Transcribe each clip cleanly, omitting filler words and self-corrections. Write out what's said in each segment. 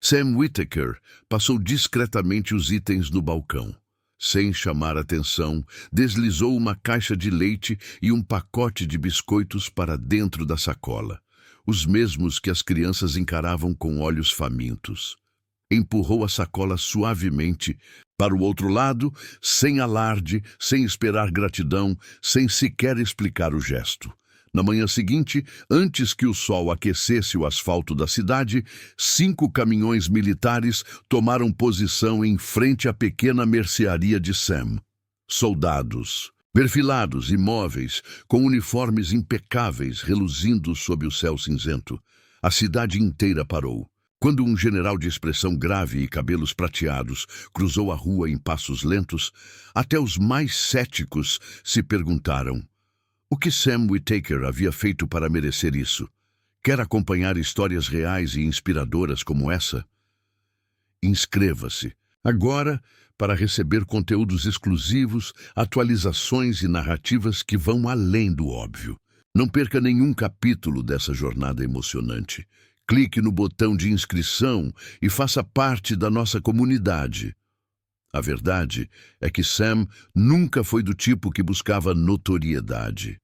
Sam Whittaker passou discretamente os itens no balcão. Sem chamar atenção, deslizou uma caixa de leite e um pacote de biscoitos para dentro da sacola, os mesmos que as crianças encaravam com olhos famintos. Empurrou a sacola suavemente para o outro lado, sem alarde, sem esperar gratidão, sem sequer explicar o gesto. Na manhã seguinte, antes que o sol aquecesse o asfalto da cidade, 5 caminhões militares tomaram posição em frente à pequena mercearia de Sam. Soldados, perfilados, imóveis, com uniformes impecáveis reluzindo sob o céu cinzento. A cidade inteira parou. Quando um general de expressão grave e cabelos prateados cruzou a rua em passos lentos, até os mais céticos se perguntaram: o que Sam Whittaker havia feito para merecer isso? Quer acompanhar histórias reais e inspiradoras como essa? Inscreva-se agora para receber conteúdos exclusivos, atualizações e narrativas que vão além do óbvio. Não perca nenhum capítulo dessa jornada emocionante. Clique no botão de inscrição e faça parte da nossa comunidade. A verdade é que Sam nunca foi do tipo que buscava notoriedade.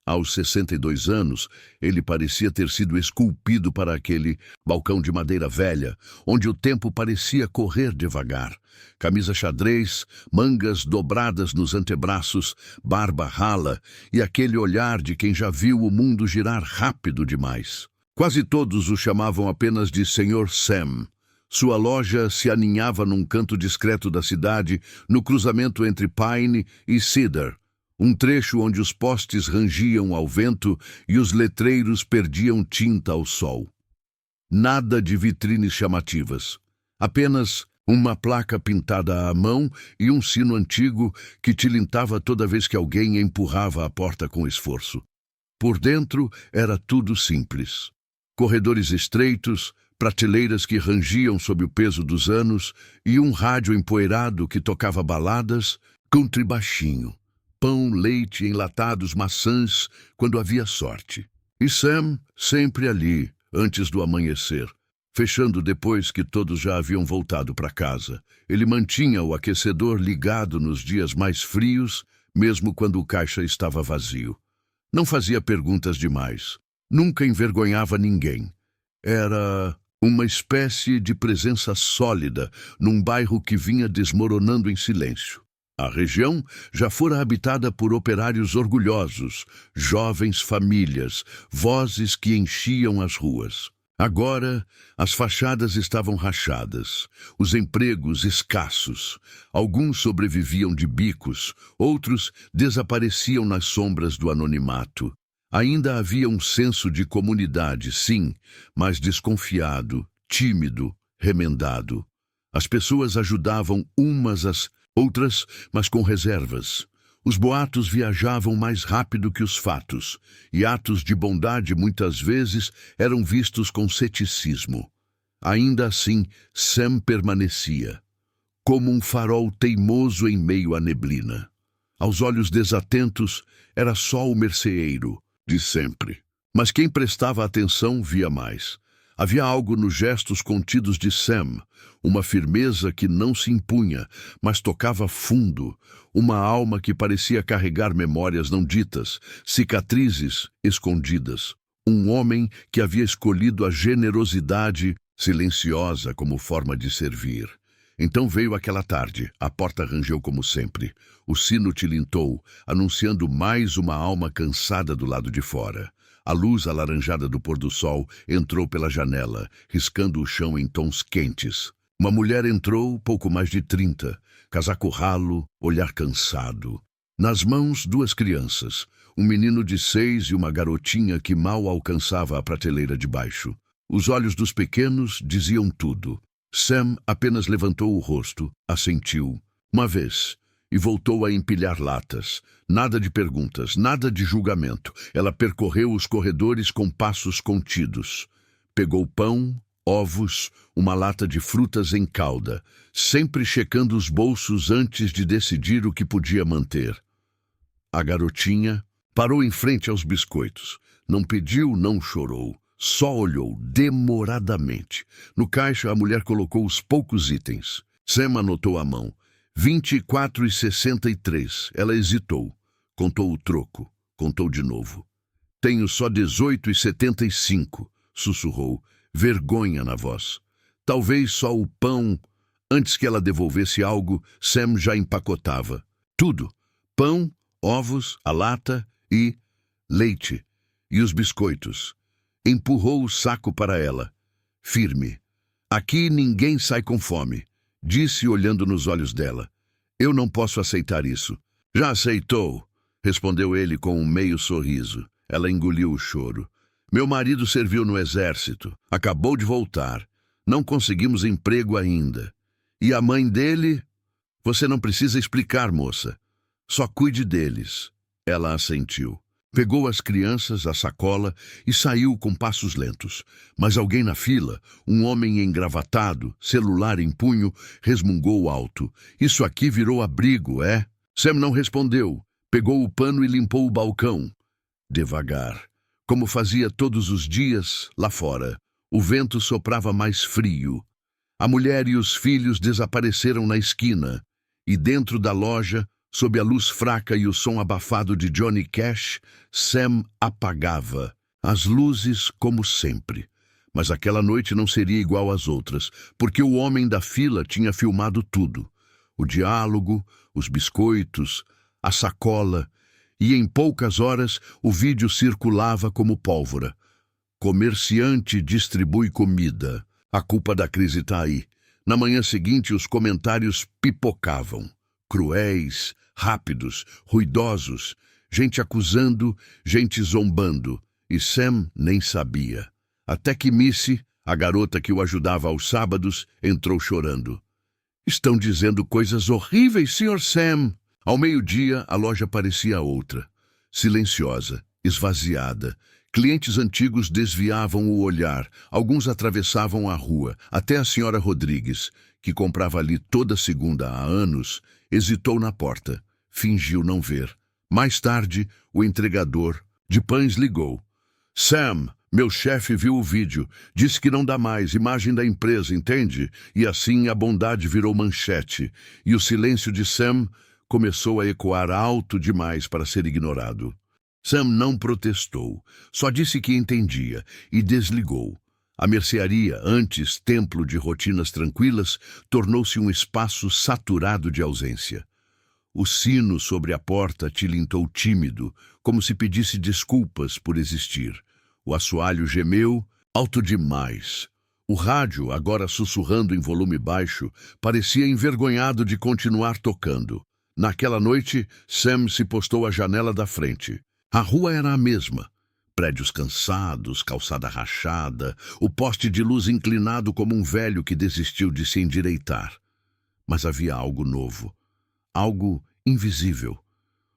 Aos 62 anos, ele parecia ter sido esculpido para aquele balcão de madeira velha, onde o tempo parecia correr devagar. Camisa xadrez, mangas dobradas nos antebraços, barba rala e aquele olhar de quem já viu o mundo girar rápido demais. Quase todos o chamavam apenas de Sr. Sam. Sua loja se aninhava num canto discreto da cidade, no cruzamento entre Pine e Cedar, um trecho onde os postes rangiam ao vento e os letreiros perdiam tinta ao sol. Nada de vitrines chamativas, apenas uma placa pintada à mão e um sino antigo que tilintava toda vez que alguém empurrava a porta com esforço. Por dentro era tudo simples. Corredores estreitos, prateleiras que rangiam sob o peso dos anos e um rádio empoeirado que tocava baladas, country baixinho, pão, leite, enlatados, maçãs, quando havia sorte. E Sam sempre ali, antes do amanhecer, fechando depois que todos já haviam voltado para casa. Ele mantinha o aquecedor ligado nos dias mais frios, mesmo quando o caixa estava vazio. Não fazia perguntas demais. Nunca envergonhava ninguém. Era uma espécie de presença sólida num bairro que vinha desmoronando em silêncio. A região já fora habitada por operários orgulhosos, jovens famílias, vozes que enchiam as ruas. Agora, as fachadas estavam rachadas, os empregos escassos. Alguns sobreviviam de bicos, outros desapareciam nas sombras do anonimato. Ainda havia um senso de comunidade, sim, mas desconfiado, tímido, remendado. As pessoas ajudavam umas às outras, mas com reservas. Os boatos viajavam mais rápido que os fatos, e atos de bondade muitas vezes eram vistos com ceticismo. Ainda assim, Sam permanecia, como um farol teimoso em meio à neblina. Aos olhos desatentos, era só o merceeiro de sempre. Mas quem prestava atenção via mais. Havia algo nos gestos contidos de Sam, uma firmeza que não se impunha, mas tocava fundo, uma alma que parecia carregar memórias não ditas, cicatrizes escondidas. Um homem que havia escolhido a generosidade silenciosa como forma de servir. Então veio aquela tarde, a porta rangeu como sempre. O sino tilintou, anunciando mais uma alma cansada do lado de fora. A luz alaranjada do pôr do sol entrou pela janela, riscando o chão em tons quentes. Uma mulher entrou, pouco mais de 30, casaco ralo, olhar cansado. Nas mãos, 2 crianças, um menino de 6 e uma garotinha que mal alcançava a prateleira de baixo. Os olhos dos pequenos diziam tudo. Sam apenas levantou o rosto, assentiu, uma vez, e voltou a empilhar latas. Nada de perguntas, nada de julgamento. Ela percorreu os corredores com passos contidos. Pegou pão, ovos, uma lata de frutas em calda, sempre checando os bolsos antes de decidir o que podia manter. A garotinha parou em frente aos biscoitos. Não pediu, não chorou. Só olhou demoradamente. No caixa, a mulher colocou os poucos itens. Sam anotou à mão. 24,63. Ela hesitou. Contou o troco. Contou de novo. Tenho só 18,75, sussurrou, vergonha na voz. Talvez só o pão. Antes que ela devolvesse algo, Sam já empacotava. Tudo. Pão, ovos, a lata e leite. E os biscoitos. Empurrou o saco para ela. Firme. Aqui ninguém sai com fome, disse olhando nos olhos dela. Eu não posso aceitar isso. Já aceitou, respondeu ele com um meio sorriso. Ela engoliu o choro. Meu marido serviu no exército. Acabou de voltar. Não conseguimos emprego ainda. E a mãe dele? Você não precisa explicar, moça. Só cuide deles. Ela assentiu. Pegou as crianças, a sacola e saiu com passos lentos. Mas alguém na fila, um homem engravatado, celular em punho, resmungou alto. Isso aqui virou abrigo, é? Sam não respondeu. Pegou o pano e limpou o balcão. Devagar, como fazia todos os dias lá fora. O vento soprava mais frio. A mulher e os filhos desapareceram na esquina. E dentro da loja, sob a luz fraca e o som abafado de Johnny Cash, Sam apagava as luzes como sempre. Mas aquela noite não seria igual às outras, porque o homem da fila tinha filmado tudo. O diálogo, os biscoitos, a sacola, e em poucas horas o vídeo circulava como pólvora. Comerciante distribui comida. A culpa da crise está aí. Na manhã seguinte, os comentários pipocavam. Cruéis, rápidos, ruidosos, gente acusando, gente zombando, e Sam nem sabia. Até que Missy, a garota que o ajudava aos sábados, entrou chorando. Estão dizendo coisas horríveis, Sr. Sam. Ao meio-dia, a loja parecia outra. Silenciosa, esvaziada. Clientes antigos desviavam o olhar, alguns atravessavam a rua, até a senhora Rodrigues, que comprava ali toda segunda há anos, hesitou na porta, fingiu não ver. Mais tarde, o entregador de pães ligou. Sam, meu chefe viu o vídeo, disse que não dá mais, imagem da empresa, entende? E assim a bondade virou manchete, e o silêncio de Sam começou a ecoar alto demais para ser ignorado. Sam não protestou, só disse que entendia e desligou. A mercearia, antes templo de rotinas tranquilas, tornou-se um espaço saturado de ausência. O sino sobre a porta tilintou tímido, como se pedisse desculpas por existir. O assoalho gemeu, alto demais. O rádio, agora sussurrando em volume baixo, parecia envergonhado de continuar tocando. Naquela noite, Sam se postou à janela da frente. A rua era a mesma. Prédios cansados, calçada rachada, o poste de luz inclinado como um velho que desistiu de se endireitar. Mas havia algo novo, algo invisível,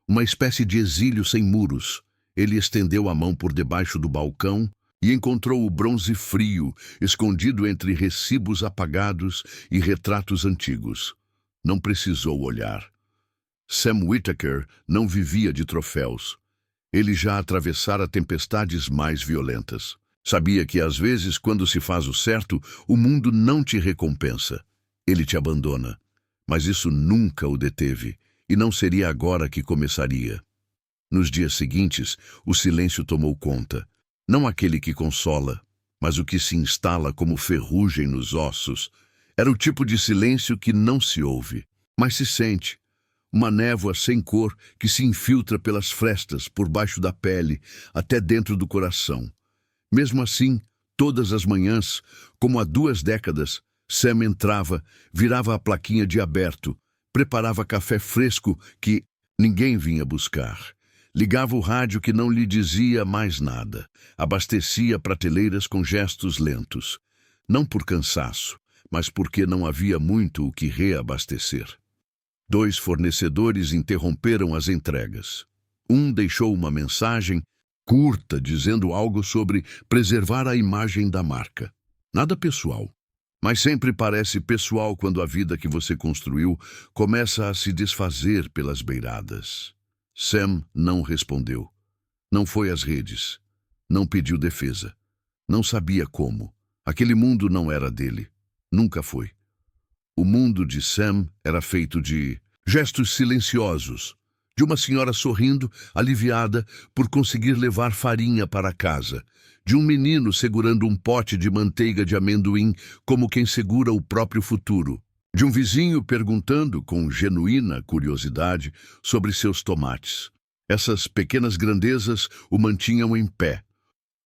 uma espécie de exílio sem muros. Ele estendeu a mão por debaixo do balcão e encontrou o bronze frio, escondido entre recibos apagados e retratos antigos. Não precisou olhar. Sam Whittaker não vivia de troféus. Ele já atravessara tempestades mais violentas. Sabia que, às vezes, quando se faz o certo, o mundo não te recompensa. Ele te abandona. Mas isso nunca o deteve, e não seria agora que começaria. Nos dias seguintes, o silêncio tomou conta. Não aquele que consola, mas o que se instala como ferrugem nos ossos. Era o tipo de silêncio que não se ouve, mas se sente. Uma névoa sem cor que se infiltra pelas frestas, por baixo da pele, até dentro do coração. Mesmo assim, todas as manhãs, como há 2 décadas, Sam entrava, virava a plaquinha de aberto, preparava café fresco que ninguém vinha buscar. Ligava o rádio que não lhe dizia mais nada. Abastecia prateleiras com gestos lentos. Não por cansaço, mas porque não havia muito o que reabastecer. 2 fornecedores interromperam as entregas. Um deixou uma mensagem curta dizendo algo sobre preservar a imagem da marca. Nada pessoal, mas sempre parece pessoal quando a vida que você construiu começa a se desfazer pelas beiradas. Sam não respondeu. Não foi às redes. Não pediu defesa. Não sabia como. Aquele mundo não era dele. Nunca foi. O mundo de Sam era feito de gestos silenciosos, de uma senhora sorrindo, aliviada por conseguir levar farinha para casa, de um menino segurando um pote de manteiga de amendoim como quem segura o próprio futuro, de um vizinho perguntando com genuína curiosidade sobre seus tomates. Essas pequenas grandezas o mantinham em pé,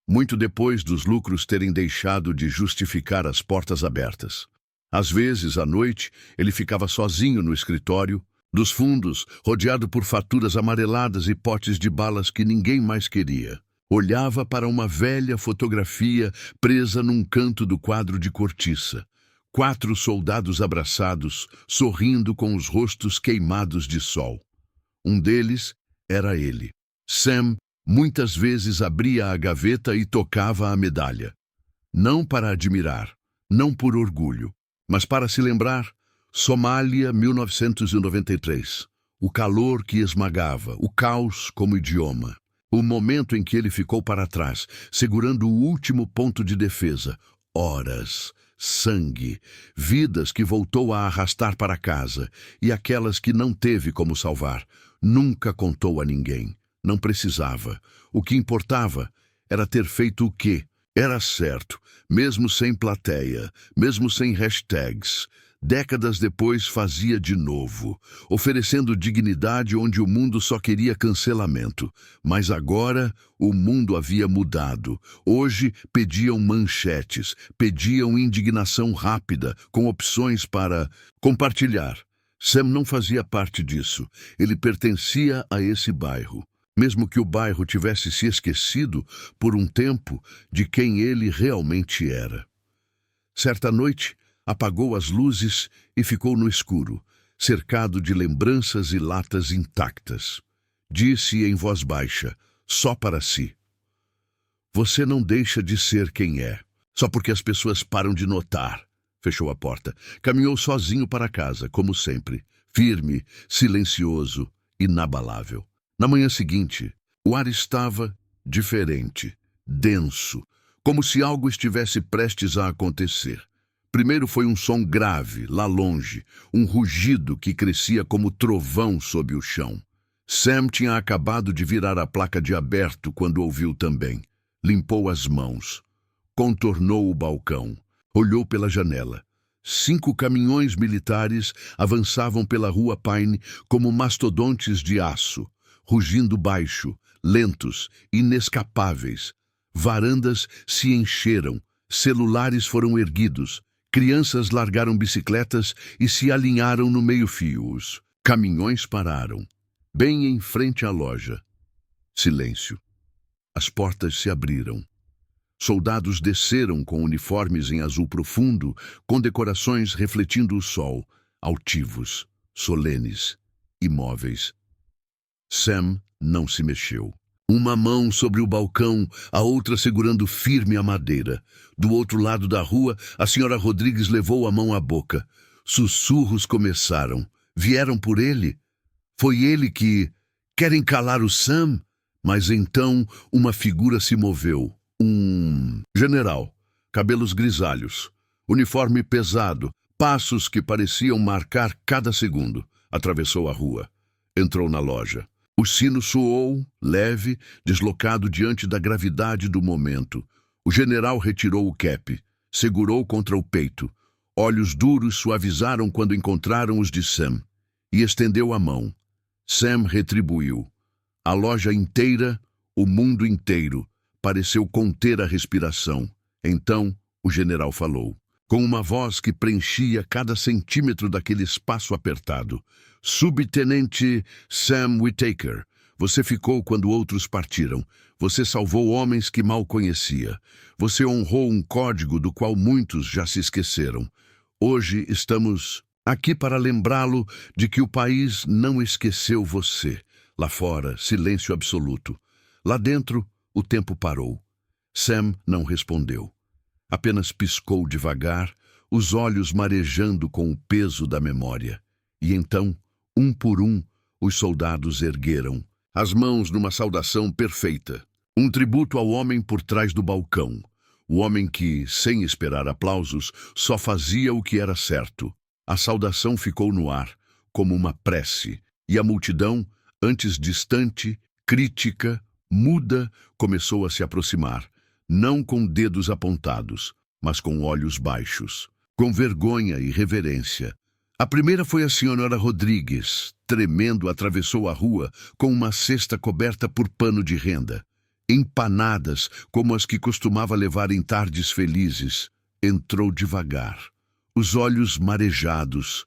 muito depois dos lucros terem deixado de justificar as portas abertas. Às vezes, à noite, ele ficava sozinho no escritório, dos fundos, rodeado por faturas amareladas e potes de balas que ninguém mais queria. Olhava para uma velha fotografia presa num canto do quadro de cortiça. 4 soldados abraçados, sorrindo com os rostos queimados de sol. Um deles era ele. Sam muitas vezes abria a gaveta e tocava a medalha. Não para admirar, não por orgulho, mas para se lembrar. Somália, 1993. O calor que esmagava, o caos como idioma. O momento em que ele ficou para trás, segurando o último ponto de defesa. Horas, sangue, vidas que voltou a arrastar para casa e aquelas que não teve como salvar. Nunca contou a ninguém. Não precisava. O que importava era ter feito o quê? Era certo, mesmo sem plateia, mesmo sem hashtags. Décadas depois fazia de novo, oferecendo dignidade onde o mundo só queria cancelamento. Mas agora o mundo havia mudado. Hoje pediam manchetes, pediam indignação rápida, com opções para compartilhar. Sam não fazia parte disso. Ele pertencia a esse bairro. Mesmo que o bairro tivesse se esquecido por um tempo de quem ele realmente era. Certa noite, apagou as luzes e ficou no escuro, cercado de lembranças e latas intactas. Disse em voz baixa, só para si: "Você não deixa de ser quem é, só porque as pessoas param de notar." Fechou a porta. Caminhou sozinho para casa, como sempre, firme, silencioso, inabalável. Na manhã seguinte, o ar estava diferente, denso, como se algo estivesse prestes a acontecer. Primeiro foi um som grave, lá longe, um rugido que crescia como trovão sob o chão. Sam tinha acabado de virar a placa de aberto quando ouviu também. Limpou as mãos, contornou o balcão, olhou pela janela. 5 caminhões militares avançavam pela rua Pine como mastodontes de aço, rugindo baixo, lentos, inescapáveis. Varandas se encheram, celulares foram erguidos, crianças largaram bicicletas e se alinharam no meio-fio. Os caminhões pararam, bem em frente à loja. Silêncio. As portas se abriram. Soldados desceram com uniformes em azul profundo, com decorações refletindo o sol, altivos, solenes, imóveis. Sam não se mexeu. Uma mão sobre o balcão, a outra segurando firme a madeira. Do outro lado da rua, a senhora Rodrigues levou a mão à boca. Sussurros começaram. Vieram por ele? Foi ele que... Querem calar o Sam? Mas então uma figura se moveu. Um general, cabelos grisalhos, uniforme pesado, passos que pareciam marcar cada segundo. Atravessou a rua. Entrou na loja. O sino soou, leve, deslocado diante da gravidade do momento. O general retirou o cap, segurou contra o peito. Olhos duros suavizaram quando encontraram os de Sam, e estendeu a mão. Sam retribuiu. A loja inteira, o mundo inteiro, pareceu conter a respiração. Então, o general falou, com uma voz que preenchia cada centímetro daquele espaço apertado. Subtenente Sam Whittaker, você ficou quando outros partiram. Você salvou homens que mal conhecia. Você honrou um código do qual muitos já se esqueceram. Hoje estamos aqui para lembrá-lo de que o país não esqueceu você. Lá fora, silêncio absoluto. Lá dentro, o tempo parou. Sam não respondeu. Apenas piscou devagar, os olhos marejando com o peso da memória. E então, um por um, os soldados ergueram, as mãos numa saudação perfeita. Um tributo ao homem por trás do balcão. o homem que, sem esperar aplausos, só fazia o que era certo. A saudação ficou no ar, como uma prece, e a multidão, antes distante, crítica, muda, começou a se aproximar, não com dedos apontados, mas com olhos baixos, com vergonha e reverência. A primeira foi a senhora Rodrigues, tremendo, atravessou a rua com uma cesta coberta por pano de renda. Empanadas, como as que costumava levar em tardes felizes, entrou devagar, os olhos marejados.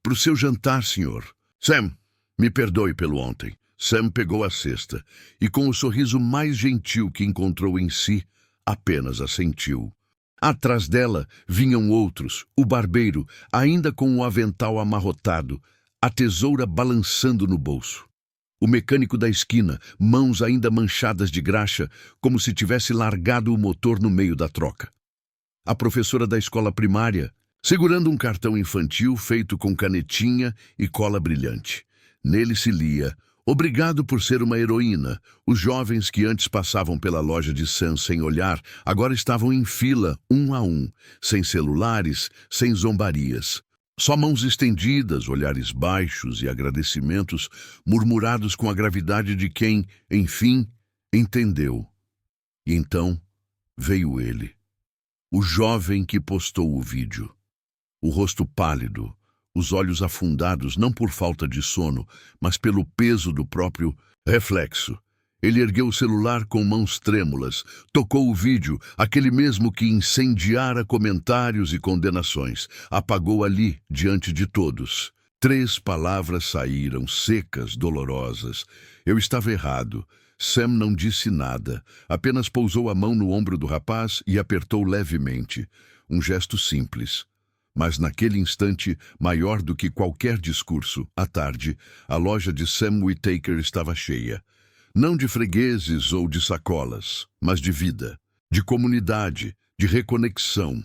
"Pro seu jantar, senhor." "Sam, me perdoe pelo ontem." Sam pegou a cesta e, com o sorriso mais gentil que encontrou em si, apenas assentiu. Atrás dela vinham outros, o barbeiro, ainda com o avental amarrotado, a tesoura balançando no bolso. O mecânico da esquina, mãos ainda manchadas de graxa, como se tivesse largado o motor no meio da troca. A professora da escola primária, segurando um cartão infantil feito com canetinha e cola brilhante. Nele se lia: "Obrigado por ser uma heroína." Os jovens que antes passavam pela loja de Sam sem olhar, agora estavam em fila, um a um, sem celulares, sem zombarias. Só mãos estendidas, olhares baixos e agradecimentos murmurados com a gravidade de quem, enfim, entendeu. E então veio ele, o jovem que postou o vídeo. O rosto pálido, os olhos afundados não por falta de sono, mas pelo peso do próprio reflexo. Ele ergueu o celular com mãos trêmulas, tocou o vídeo, aquele mesmo que incendiara comentários e condenações, apagou ali, diante de todos. 3 palavras saíram, secas, dolorosas. Eu estava errado. Sam não disse nada, apenas pousou a mão no ombro do rapaz e apertou levemente. Um gesto simples. Mas naquele instante, maior do que qualquer discurso, à tarde, a loja de Sam Whittaker estava cheia. Não de fregueses ou de sacolas, mas de vida, de comunidade, de reconexão.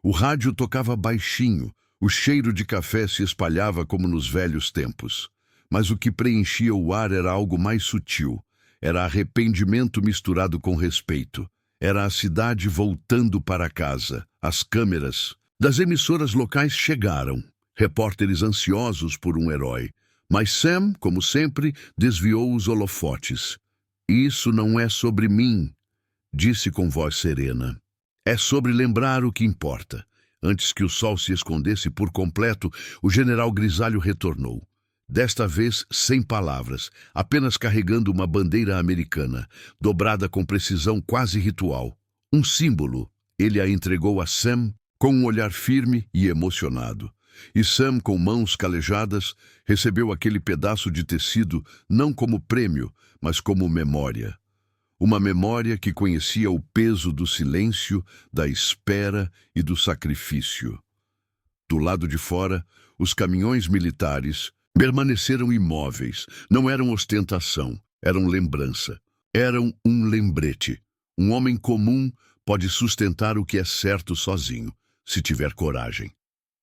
O rádio tocava baixinho, o cheiro de café se espalhava como nos velhos tempos. Mas o que preenchia o ar era algo mais sutil. Era arrependimento misturado com respeito. Era a cidade voltando para casa. As câmeras das emissoras locais chegaram, repórteres ansiosos por um herói. Mas Sam, como sempre, desviou os holofotes. "Isso não é sobre mim", disse com voz serena. "É sobre lembrar o que importa." Antes que o sol se escondesse por completo, o general grisalho retornou. Desta vez, sem palavras, apenas carregando uma bandeira americana, dobrada com precisão quase ritual. Um símbolo. Ele a entregou a Sam com um olhar firme e emocionado. E Sam, com mãos calejadas, recebeu aquele pedaço de tecido não como prêmio, mas como memória. Uma memória que conhecia o peso do silêncio, da espera e do sacrifício. Do lado de fora, os caminhões militares permaneceram imóveis. Não eram ostentação, eram lembrança. Eram um lembrete. Um homem comum pode sustentar o que é certo sozinho, se tiver coragem.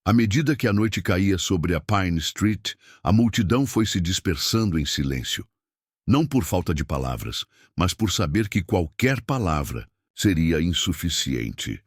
À medida que a noite caía sobre a Pine Street, a multidão foi se dispersando em silêncio. Não por falta de palavras, mas por saber que qualquer palavra seria insuficiente.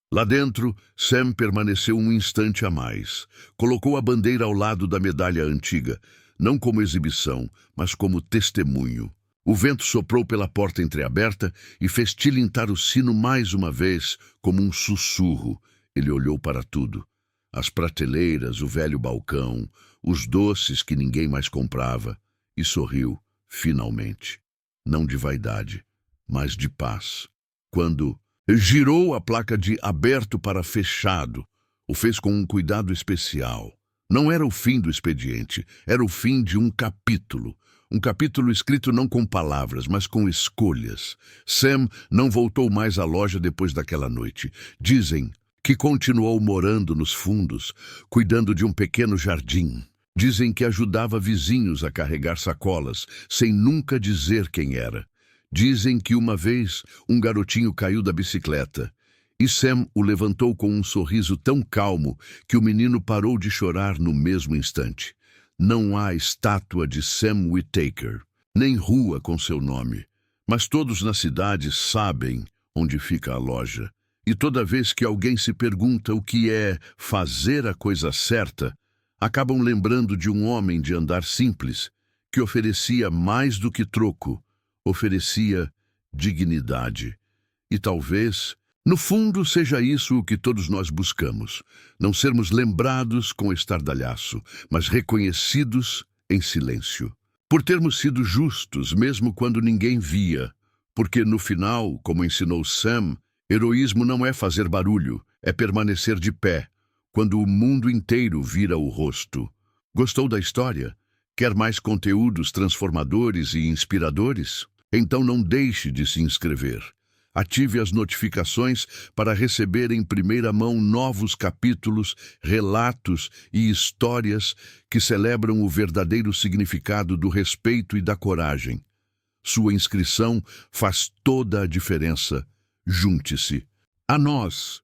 Lá dentro, Sam permaneceu um instante a mais. Colocou a bandeira ao lado da medalha antiga, não como exibição, mas como testemunho. O vento soprou pela porta entreaberta e fez tilintar o sino mais uma vez, como um sussurro. Ele olhou para tudo. As prateleiras, o velho balcão, os doces que ninguém mais comprava, e sorriu, finalmente. Não de vaidade, mas de paz. Quando girou a placa de aberto para fechado, o fez com um cuidado especial. Não era o fim do expediente, era o fim de um capítulo. Um capítulo escrito não com palavras, mas com escolhas. Sam não voltou mais à loja depois daquela noite. Dizem que continuou morando nos fundos, cuidando de um pequeno jardim. Dizem que ajudava vizinhos a carregar sacolas, sem nunca dizer quem era. Dizem que uma vez um garotinho caiu da bicicleta, e Sam o levantou com um sorriso tão calmo que o menino parou de chorar no mesmo instante. Não há estátua de Sam Whittaker, nem rua com seu nome, mas todos na cidade sabem onde fica a loja. E toda vez que alguém se pergunta o que é fazer a coisa certa, acabam lembrando de um homem de andar simples, que oferecia mais do que troco, oferecia dignidade. E talvez, no fundo, seja isso o que todos nós buscamos: não sermos lembrados com estardalhaço, mas reconhecidos em silêncio. Por termos sido justos, mesmo quando ninguém via. Porque, no final, como ensinou Sam, heroísmo não é fazer barulho, é permanecer de pé, quando o mundo inteiro vira o rosto. Gostou da história? Quer mais conteúdos transformadores e inspiradores? Então não deixe de se inscrever. Ative as notificações para receber em primeira mão novos capítulos, relatos e histórias que celebram o verdadeiro significado do respeito e da coragem. Sua inscrição faz toda a diferença. Junte-se a nós